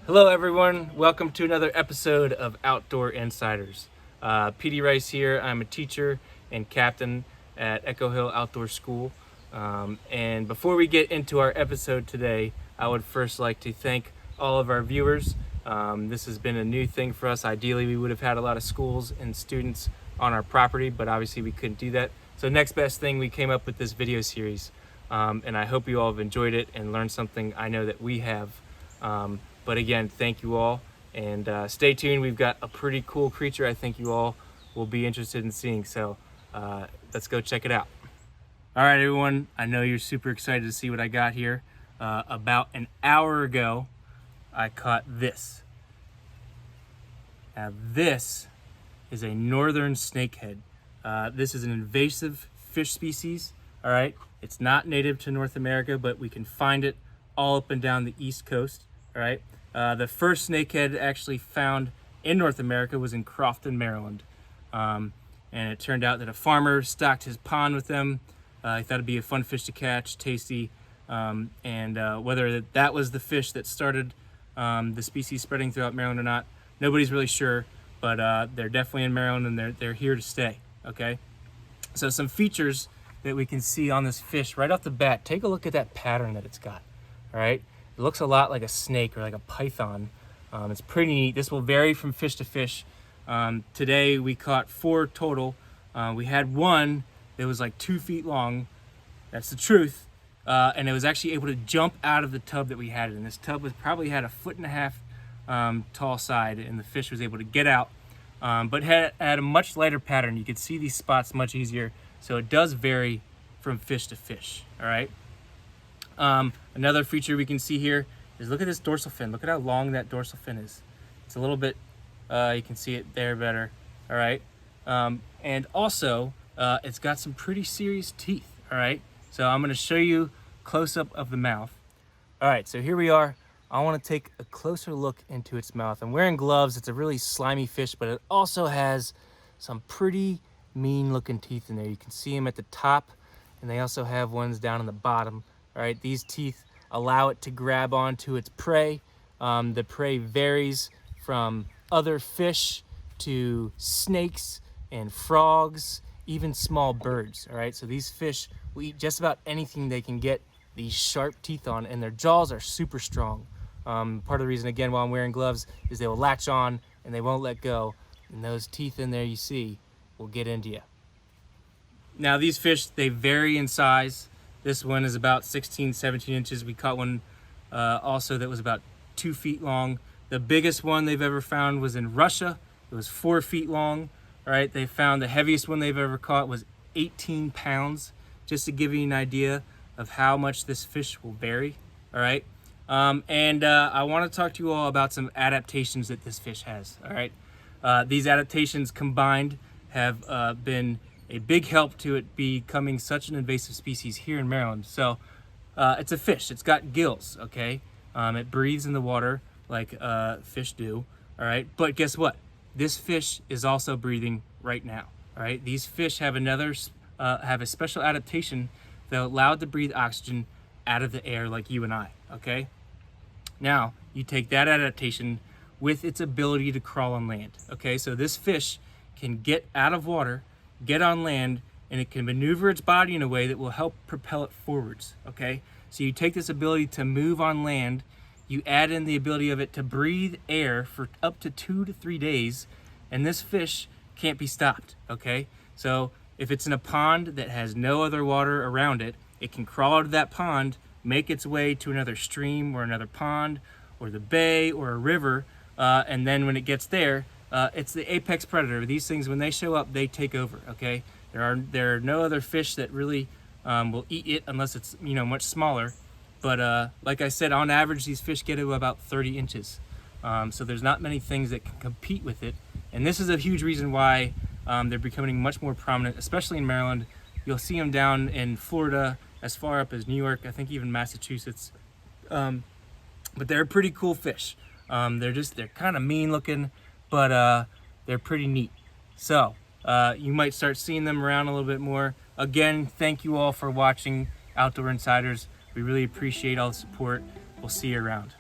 Hello everyone, welcome to another episode of Outdoor Insiders. Petey Rice here. I'm a teacher and captain at Echo Hill Outdoor School. And before we get into our episode today, I would first like to thank all of our viewers. This has been a new thing for us. Ideally, we would have had a lot of schools and students on our property, but obviously we couldn't do that. So next best thing, we came up with this video series. And I hope you all have enjoyed it and learned something. I know that we have. But again, thank you all, and stay tuned. We've got a pretty cool creature I think you all will be interested in seeing, so let's go check it out. All right, everyone, I know you're super excited to see what I got here. About an hour ago, I caught this. Now, this is a northern snakehead. This is an invasive fish species, all right? It's not native to North America, but we can find it all up and down the East Coast, all right? The first snakehead actually found in North America was in Crofton, Maryland. And it turned out that a farmer stocked his pond with them. He thought it'd be a fun fish to catch, tasty. And whether that was the fish that started the species spreading throughout Maryland or not, nobody's really sure, but they're definitely in Maryland and they're here to stay, okay? So some features that we can see on this fish right off the bat. Take a look at that pattern that it's got, all right? It looks a lot like a snake or like a python. It's pretty neat. This will vary from fish to fish. Today we caught 4 total. We had one that was like 2 feet long. That's the truth. And it was actually able to jump out of the tub that we had it in. This tub was probably had 1.5 feet tall side, and the fish was able to get out. But had a much lighter pattern. You could see these spots much easier. So it does vary from fish to fish, all right? Another feature we can see here is look at this dorsal fin. Look at how long that dorsal fin is. It's a little bit, you can see it there better, all right? And also, it's got some pretty serious teeth, all right? So I'm gonna show you close-up of the mouth. All right, so here we are. I wanna take a closer look into its mouth. I'm wearing gloves. It's a really slimy fish, but it also has some pretty mean-looking teeth in there. You can see them at the top, and they also have ones down on the bottom. All right, these teeth allow it to grab onto its prey. The prey varies from other fish to snakes and frogs, even small birds. All right, so these fish will eat just about anything they can get these sharp teeth on, and their jaws are super strong. Part of the reason, again, while I'm wearing gloves, is they will latch on and they won't let go. And those teeth in there you see will get into you. Now, these fish, they vary in size. This one is about 16, 17 inches. We caught one also that was about 2 feet long. The biggest one they've ever found was in Russia. It was 4 feet long. All right, they found the heaviest one they've ever caught was 18 pounds, just to give you an idea of how much this fish will vary. All right, and I want to talk to you all about some adaptations that this fish has. All right, these adaptations combined have been a big help to it becoming such an invasive species here in Maryland. So it's a fish. It's got gills, okay? It breathes in the water like fish do, all right? But guess what? This fish is also breathing right now, all right? These fish have have a special adaptation that allow it to breathe oxygen out of the air like you and I, okay? Now, you take that adaptation with its ability to crawl on land, okay? So this fish can get out of water, get on land, and it can maneuver its body in a way that will help propel it forwards, okay? So you take this ability to move on land, you add in the ability of it to breathe air for up to 2 to 3 days, and this fish can't be stopped, okay? So if it's in a pond that has no other water around it, it can crawl out of that pond, make its way to another stream or another pond or the bay or a river, and then when it gets there, it's the apex predator. These things, when they show up, they take over, okay? There are no other fish that really will eat it unless it's, much smaller. But like I said, on average, these fish get to about 30 inches. So there's not many things that can compete with it. And this is a huge reason why they're becoming much more prominent, especially in Maryland. You'll see them down in Florida, as far up as New York, I think even Massachusetts. But they're a pretty cool fish. They're kind of mean looking, but they're pretty neat. So you might start seeing them around a little bit more. Again, thank you all for watching Outdoor Insiders. We really appreciate all the support. We'll see you around.